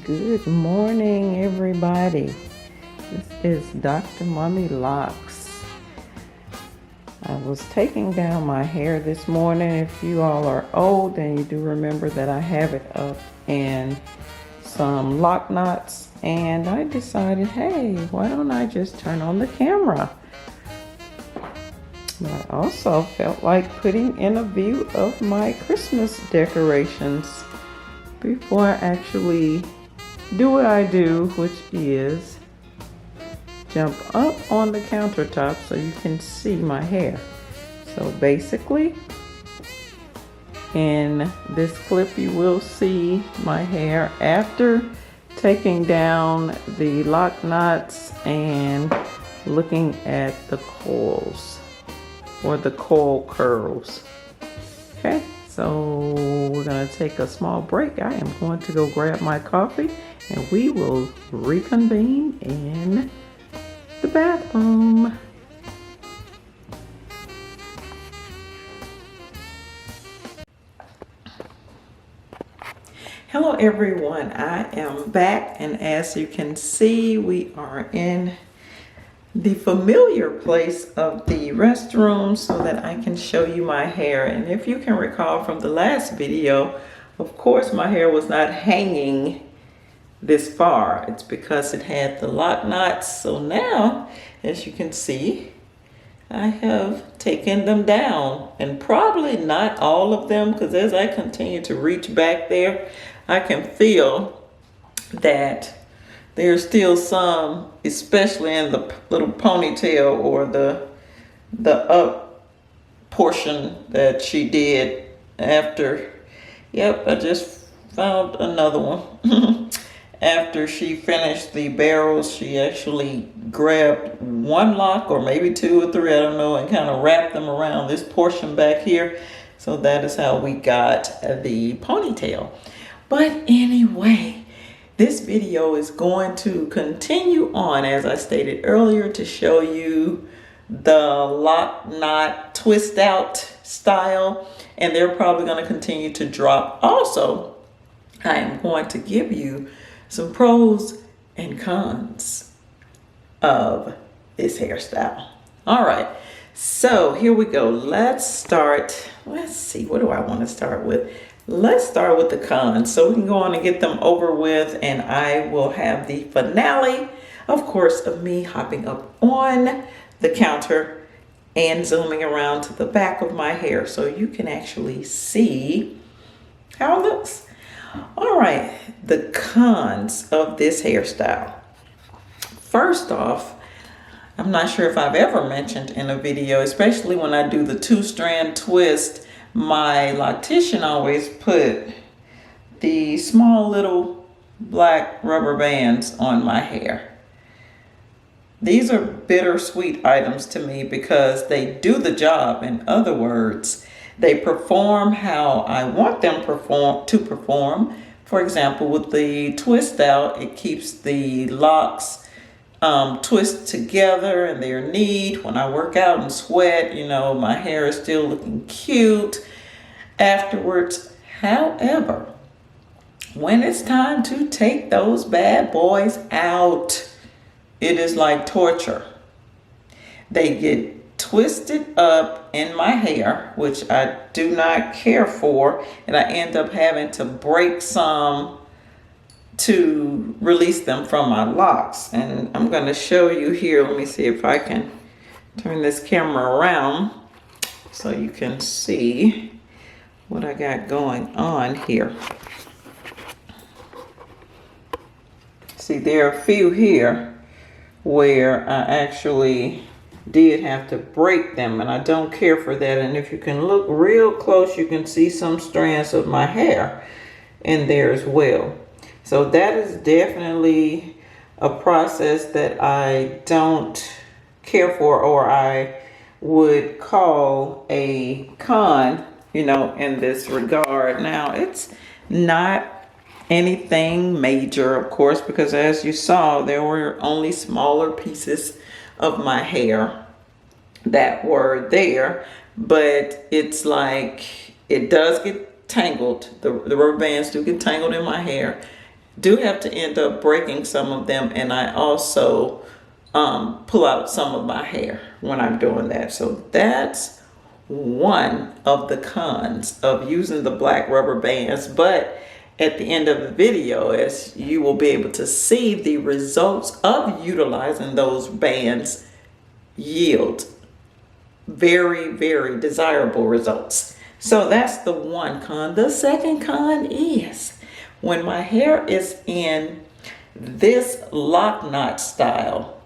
Good morning, everybody. This is Dr. Mommy Locs. I was taking down my hair this morning. If you all are old, then you do remember that I have it up in some lock knots, and I decided, hey, why don't I just turn on the camera? But I also felt like putting in a view of my Christmas decorations before I actually do what I do, which is jump up on the countertop so you can see my hair. So basically, in this clip you will see my hair after taking down the lock knots and looking at the coils or the coil curls. Okay, so we're gonna take a small break. I am going to go grab my coffee and we will reconvene in the bathroom. Hello everyone, I am back, and as you can see, we are in the familiar place of the restroom so that I can show you my hair. And if you can recall from the last video, of course my hair was not hanging this far. It's because it had the lock knots. So now, as you can see, I have taken them down, and probably not all of them, because as I continue to reach back there, I can feel that there's still some, especially in the little ponytail or the up portion that she did after. Yep, I just found another one. After she finished the barrels, she actually grabbed one lock or maybe two or three, I don't know, and kind of wrapped them around this portion back here. So that is how we got the ponytail. But anyway, this video is going to continue on, as I stated earlier, to show you the lock knot twist out style, and they're probably going to continue to drop. Also, I am going to give you some pros and cons of this hairstyle. All right, so here we go. Let's start. Let's see, what do I want to start with? Let's start with the cons so we can go on and get them over with, and I will have the finale, of course, of me hopping up on the counter and zooming around to the back of my hair so you can actually see how it looks. All right, the cons of this hairstyle. First off, I'm not sure if I've ever mentioned in a video, especially when I do the 2-strand twist, my loctician always put the small little black rubber bands on my hair. These are bittersweet items to me because they do the job. In other words, they perform how I want them to perform. For example, with the twist out, it keeps the locks twist together and they're neat. When I work out and sweat, you know, my hair is still looking cute afterwards. However, when it's time to take those bad boys out, it is like torture. They get twisted up in my hair, which I do not care for, and I end up having to break some to release them from my locks. And I'm going to show you here. Let me see if I can turn this camera around so you can see what I got going on here. See, there are a few here where I actually did have to break them, and I don't care for that. And if you can look real close, you can see some strands of my hair in there as well. So that is definitely a process that I don't care for, or I would call a con, you know, in this regard. Now, it's not anything major, of course, because as you saw, there were only smaller pieces of my hair that were there, but it's like it does get tangled. The rubber bands do get tangled in my hair, do have to end up breaking some of them, and I also pull out some of my hair when I'm doing that. So that's one of the cons of using the black rubber bands. But at the end of the video, as you will be able to see, the results of utilizing those bands yield very, very desirable results. So that's the one con. The second con is when my hair is in this lock knot style,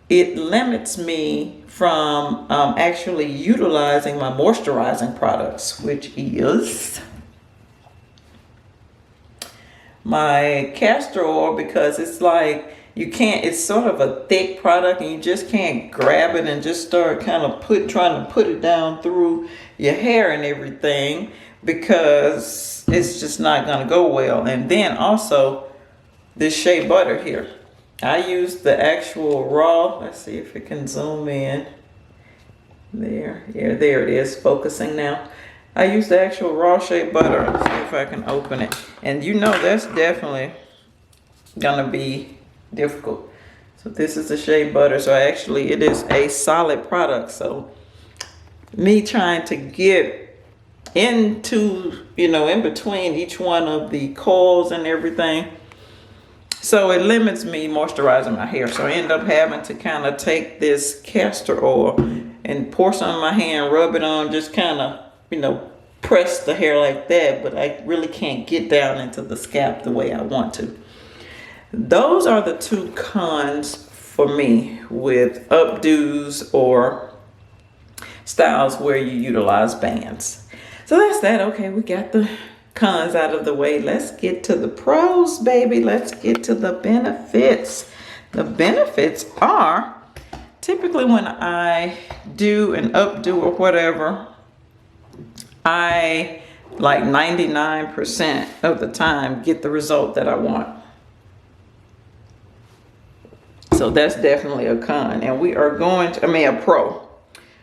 it limits me from actually utilizing my moisturizing products, which is my castor oil, because it's like you can't, it's sort of a thick product and you just can't grab it and just start kind of trying to put it down through your hair and everything, because it's just not going to go well. And then also this shea butter here, I use the actual raw, let's see if it can zoom in. There, yeah, there it is, focusing now. I use the actual raw shea butter. Let's see if I can open it. And you know that's definitely gonna be difficult. So this is the shea butter. So actually it is a solid product. So me trying to get into, you know, in between each one of the coils and everything, so it limits me moisturizing my hair. So I end up having to kind of take this castor oil and pour some in my hand, rub it on, just kind of, you know, press the hair like that. But I really can't get down into the scalp the way I want to. Those are the two cons for me with updos or styles where you utilize bands. So that's that. Okay, we got the cons out of the way. Let's get to the pros, baby. Let's get to the benefits. The benefits are typically when I do an updo or whatever, I like 99% of the time get the result that I want. So that's definitely a con. And we are going to, a pro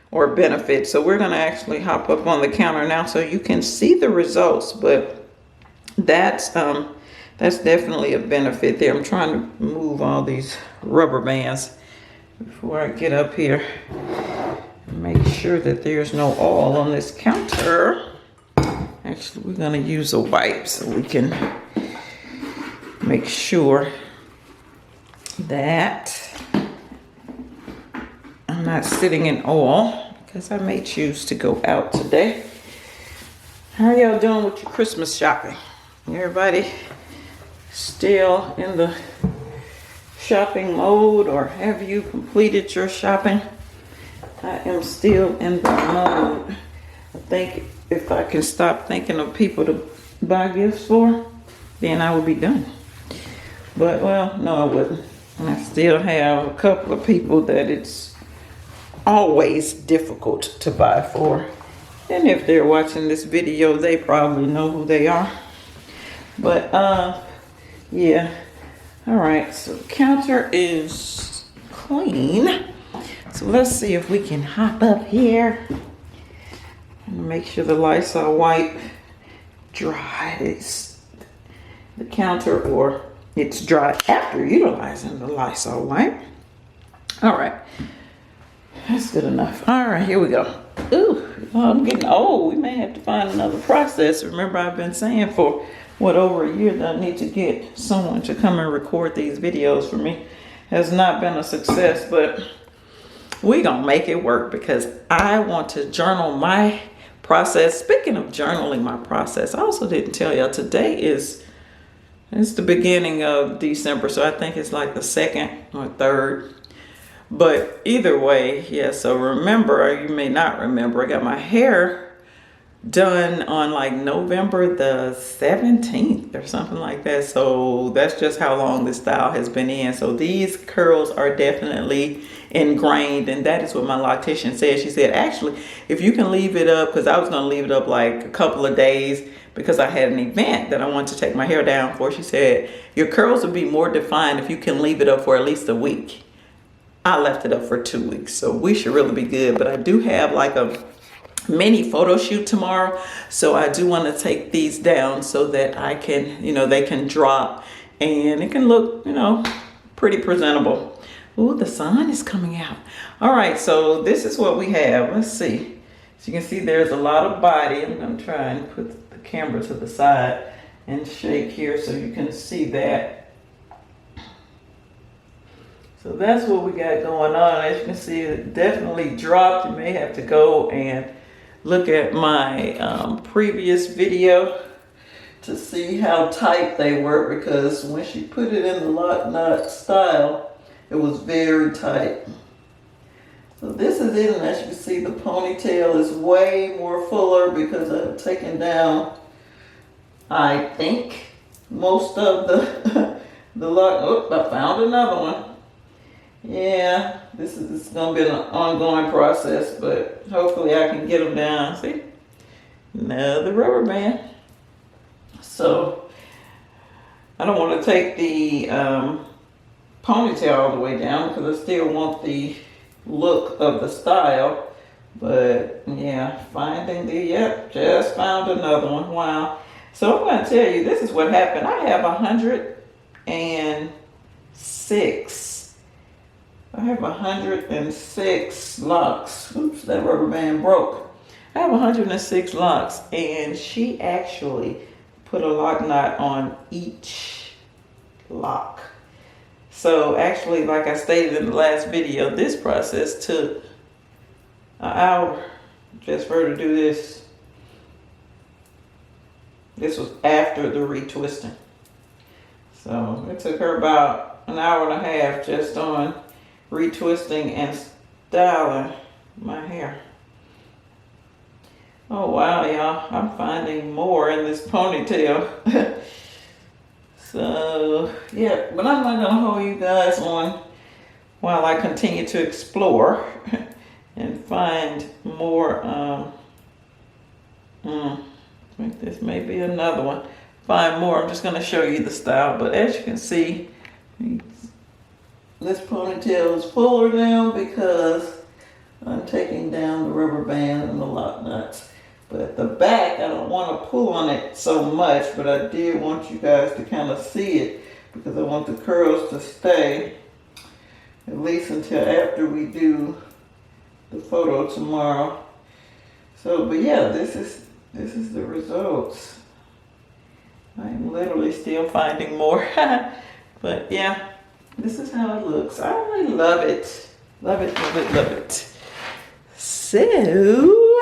or benefit. So we're going to actually hop up on the counter now so you can see the results. But that's definitely a benefit there. I'm trying to move all these rubber bands before I get up here. Make sure that there's no oil on this counter. Actually, we're going to use a wipe so we can make sure that I'm not sitting in oil, because I may choose to go out today. How are y'all doing with your Christmas shopping? Everybody still in the shopping mode, or have you completed your shopping? I am still in the mode. I think if I can stop thinking of people to buy gifts for, then I would be done. But, well, no, I wouldn't. And I still have a couple of people that it's always difficult to buy for. And if they're watching this video, they probably know who they are. But, yeah. All right, so the counter is clean. So let's see if we can hop up here and make sure the Lysol wipe dries the counter, or it's dry after utilizing the Lysol wipe. All right, that's good enough. All right, here we go. Ooh, I'm getting old. We may have to find another process. Remember, I've been saying for over a year that I need to get someone to come and record these videos for me. Has not been a success, but we're gonna make it work, because I want to journal my process. Speaking of journaling my process, I also didn't tell y'all today is the beginning of December, so I think it's like the 2nd or 3rd. But either way, yeah, so remember, or you may not remember, I got my hair done on like November the 17th or something like that. So that's just how long this style has been in. So these curls are definitely ingrained, and that is what my loctician said. She said, actually, if you can leave it up, because I was going to leave it up like a couple of days because I had an event that I wanted to take my hair down for. She said, your curls will be more defined if you can leave it up for at least a week. I left it up for 2 weeks, so we should really be good. But I do have like a mini photo shoot tomorrow, so I do want to take these down so that I can, you know, they can drop and it can look, you know, pretty presentable. Ooh, the sun is coming out. All right, so this is what we have. Let's see. So you can see there's a lot of body. I'm going to try and put the camera to the side and shake here so you can see that. So that's what we got going on. As you can see, it definitely dropped. You may have to go and look at my previous video to see how tight they were, because when she put it in the lock knot style, it was very tight. So this is it, and as you can see, the ponytail is way more fuller because I've taken down, I think, most of the lock. Oh, I found another one. Yeah, this is going to be an ongoing process, but hopefully I can get them down. See? Another rubber band. So, I don't want to take the ponytail all the way down because I still want the look of the style. But, yeah, just found another one. Wow. So, I'm going to tell you, this is what happened. I have 106. I have 106 locks. Oops, that rubber band broke. I have 106 locks, and she actually put a lock knot on each lock. So actually, like I stated in the last video, this process took an hour just for her to do this. This was after the retwisting. So it took her about an hour and a half just on retwisting and styling my hair. Oh wow, y'all, I'm finding more in this ponytail. So yeah, but I'm not gonna hold you guys on while I continue to explore and find more. I think this may be another one. Find more. I'm just gonna show you the style, but as you can see, this ponytail is fuller now because I'm taking down the rubber band and the lock nuts. But at the back, I don't want to pull on it so much, but I did want you guys to kind of see it because I want the curls to stay at least until after we do the photo tomorrow. So, but yeah, this is the results. I'm literally still finding more. But yeah. This is how it looks. I really love it. Love it, love it, love it. So,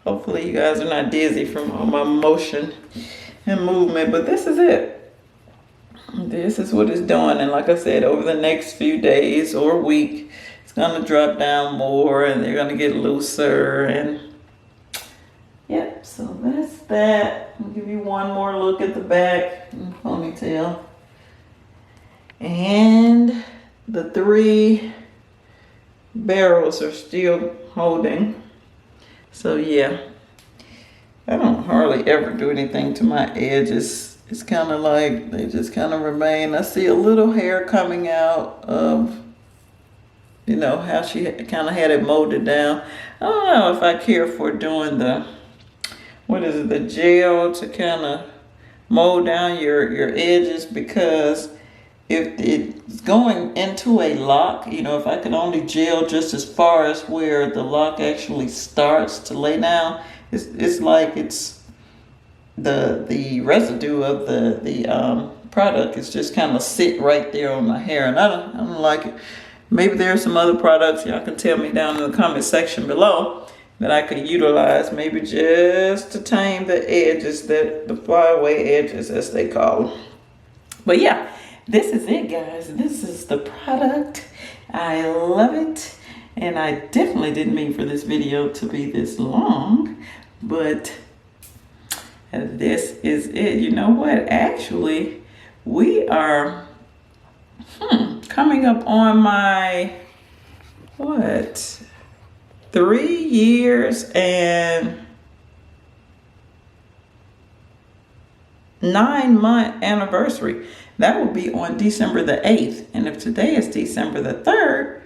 hopefully you guys are not dizzy from all my motion and movement, but this is it. This is what it's doing. And like I said, over the next few days or week, it's going to drop down more and they're going to get looser. And yep, so that's that. I'll give you one more look at the back and ponytail. And the 3 barrels are still holding. So yeah, I don't hardly ever do anything to my edges. It's kind of like they just kind of remain. I see a little hair coming out of, you know, how she kind of had it molded down. I don't know if I care for doing the, what is it, the gel to kind of mold down your edges, because if it's going into a lock, you know, if I could only gel just as far as where the lock actually starts to lay down, it's like it's the residue of the product is just kind of sit right there on my hair, and I don't like it. Maybe there are some other products y'all can tell me down in the comment section below that I could utilize, maybe just to tame the edges, the flyaway edges as they call them. But yeah. This is it, guys. This is the product. I love it. And I definitely didn't mean for this video to be this long, but this is it. You know what? Actually, we are coming up on my, 3 years and 9-month anniversary. That will be on December the 8th. And if today is December the 3rd,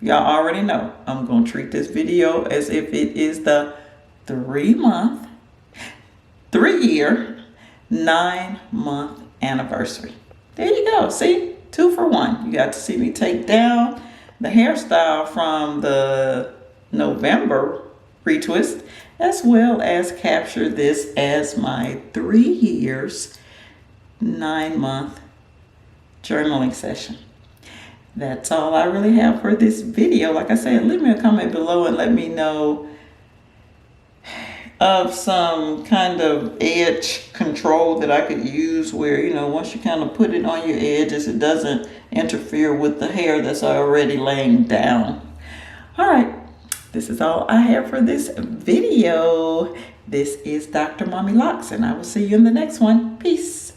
y'all already know I'm going to treat this video as if it is the 3-month, 3-year, 9-month anniversary. There you go. See, 2 for 1. You got to see me take down the hairstyle from the November retwist, as well as capture this as my 3 years, 9-month journaling session. That's all I really have for this video. Like I said, leave me a comment below and let me know of some kind of edge control that I could use where, you know, once you kind of put it on your edges, it doesn't interfere with the hair that's already laying down. All right, this is all I have for this video. This is Dr. Mommy Locs, and I will see you in the next one. Peace.